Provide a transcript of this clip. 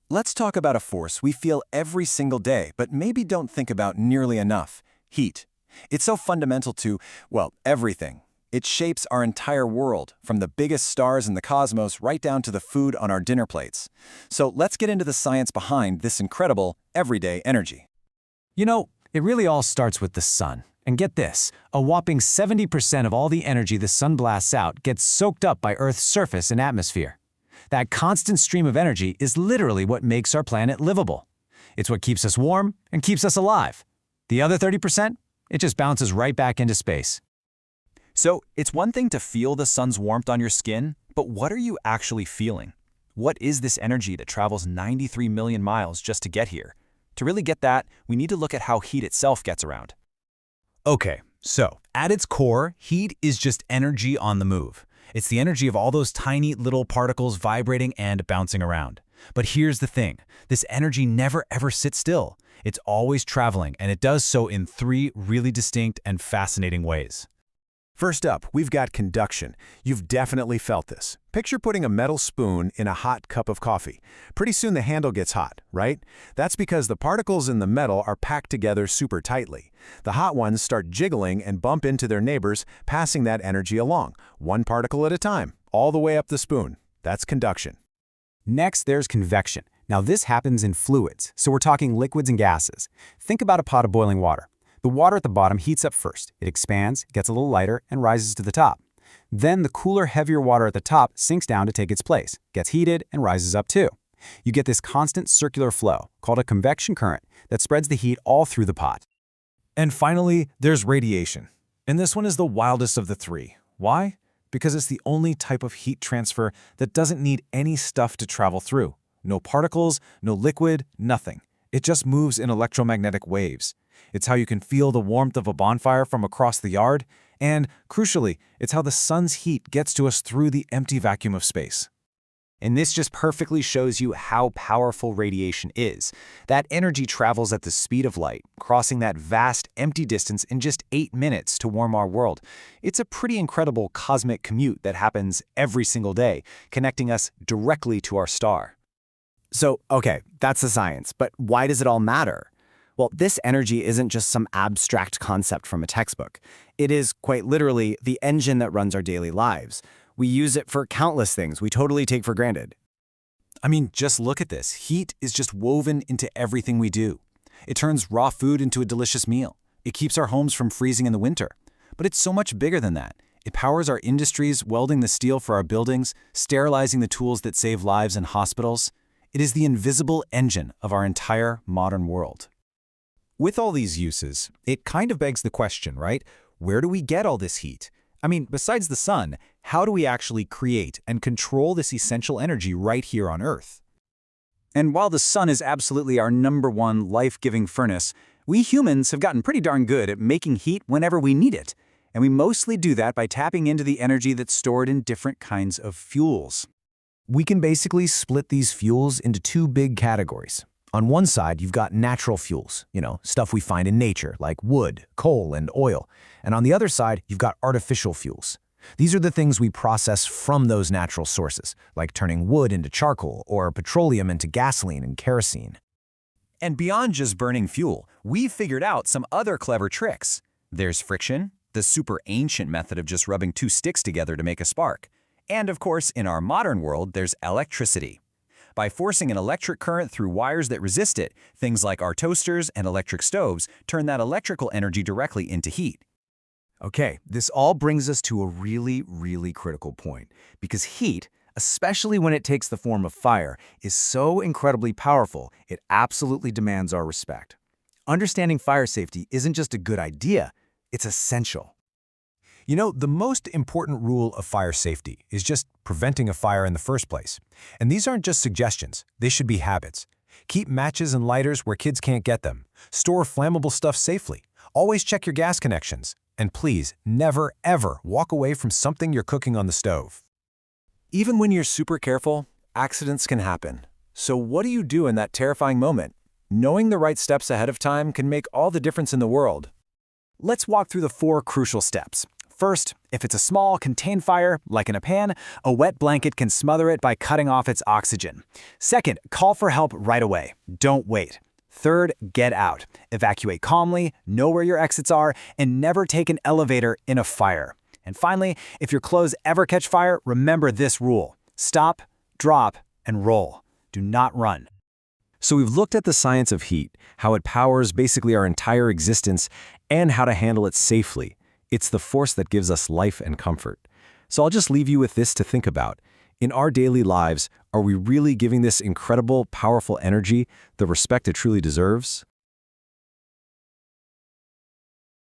Let's talk about a force we feel every single day, but maybe don't think about nearly enough: heat. It's so fundamental to, well, everything. It shapes our entire world, from the biggest stars in the cosmos right down to the food on our dinner plates. So let's get into the science behind this incredible, everyday energy. It really all starts with the sun. And get this, a whopping 70% of all the energy the sun blasts out gets soaked up by Earth's surface and atmosphere. That constant stream of energy is literally what makes our planet livable. It's what keeps us warm and keeps us alive. The other 30%? It just bounces right back into space. So, it's one thing to feel the sun's warmth on your skin, but what are you actually feeling? What is this energy that travels 93 million miles just to get here? To really get that, we need to look at how heat itself gets around. Okay, so at its core, heat is just energy on the move. It's the energy of all those tiny little particles vibrating and bouncing around. But here's the thing, this energy never ever sits still. It's always traveling, and it does so in three really distinct and fascinating ways. First up, we've got conduction. You've definitely felt this. Picture putting a metal spoon in a hot cup of coffee. Pretty soon the handle gets hot, right? That's because the particles in the metal are packed together super tightly. The hot ones start jiggling and bump into their neighbors, passing that energy along, one particle at a time, all the way up the spoon. That's conduction. Next, there's convection. Now this happens in fluids, so we're talking liquids and gases. Think about a pot of boiling water. The water at the bottom heats up first. It expands, gets a little lighter, and rises to the top. Then the cooler, heavier water at the top sinks down to take its place, gets heated, and rises up too. You get this constant circular flow, called a convection current, that spreads the heat all through the pot. And finally, there's radiation. And this one is the wildest of the three. Why? Because it's the only type of heat transfer that doesn't need any stuff to travel through. No particles, no liquid, nothing. It just moves in electromagnetic waves. It's how you can feel the warmth of a bonfire from across the yard, and, crucially, it's how the sun's heat gets to us through the empty vacuum of space. And this just perfectly shows you how powerful radiation is. That energy travels at the speed of light, crossing that vast, empty distance in just 8 minutes to warm our world. It's a pretty incredible cosmic commute that happens every single day, connecting us directly to our star. So, okay, that's the science, but why does it all matter? Well, this energy isn't just some abstract concept from a textbook. It is, quite literally, the engine that runs our daily lives. We use it for countless things we totally take for granted. I mean, just look at this. Heat is just woven into everything we do. It turns raw food into a delicious meal. It keeps our homes from freezing in the winter. But it's so much bigger than that. It powers our industries, welding the steel for our buildings, sterilizing the tools that save lives in hospitals. It is the invisible engine of our entire modern world. With all these uses, it kind of begs the question, right? Where do we get all this heat? I mean, besides the sun, how do we actually create and control this essential energy right here on Earth? And while the sun is absolutely our #1 life-giving furnace, we humans have gotten pretty darn good at making heat whenever we need it. And we mostly do that by tapping into the energy that's stored in different kinds of fuels. We can basically split these fuels into two big categories. On one side, you've got natural fuels, stuff we find in nature, like wood, coal, and oil. And on the other side, you've got artificial fuels. These are the things we process from those natural sources, like turning wood into charcoal or petroleum into gasoline and kerosene. And beyond just burning fuel, we've figured out some other clever tricks. There's friction, the super ancient method of just rubbing two sticks together to make a spark. And of course, in our modern world, there's electricity. By forcing an electric current through wires that resist it, things like our toasters and electric stoves turn that electrical energy directly into heat. Okay, this all brings us to a really, really critical point, because heat, especially when it takes the form of fire, is so incredibly powerful, it absolutely demands our respect. Understanding fire safety isn't just a good idea, it's essential. The most important rule of fire safety is just preventing a fire in the first place. And these aren't just suggestions, they should be habits. Keep matches and lighters where kids can't get them. Store flammable stuff safely. Always check your gas connections. And please, never, ever walk away from something you're cooking on the stove. Even when you're super careful, accidents can happen. So what do you do in that terrifying moment? Knowing the right steps ahead of time can make all the difference in the world. Let's walk through the 4 crucial steps. First, if it's a small, contained fire, like in a pan, a wet blanket can smother it by cutting off its oxygen. Second, call for help right away. Don't wait. Third, get out. Evacuate calmly, know where your exits are, and never take an elevator in a fire. And finally, if your clothes ever catch fire, remember this rule. Stop, drop, and roll. Do not run. So we've looked at the science of heat, how it powers basically our entire existence, and how to handle it safely. It's the force that gives us life and comfort. So I'll just leave you with this to think about. In our daily lives, are we really giving this incredible, powerful energy the respect it truly deserves?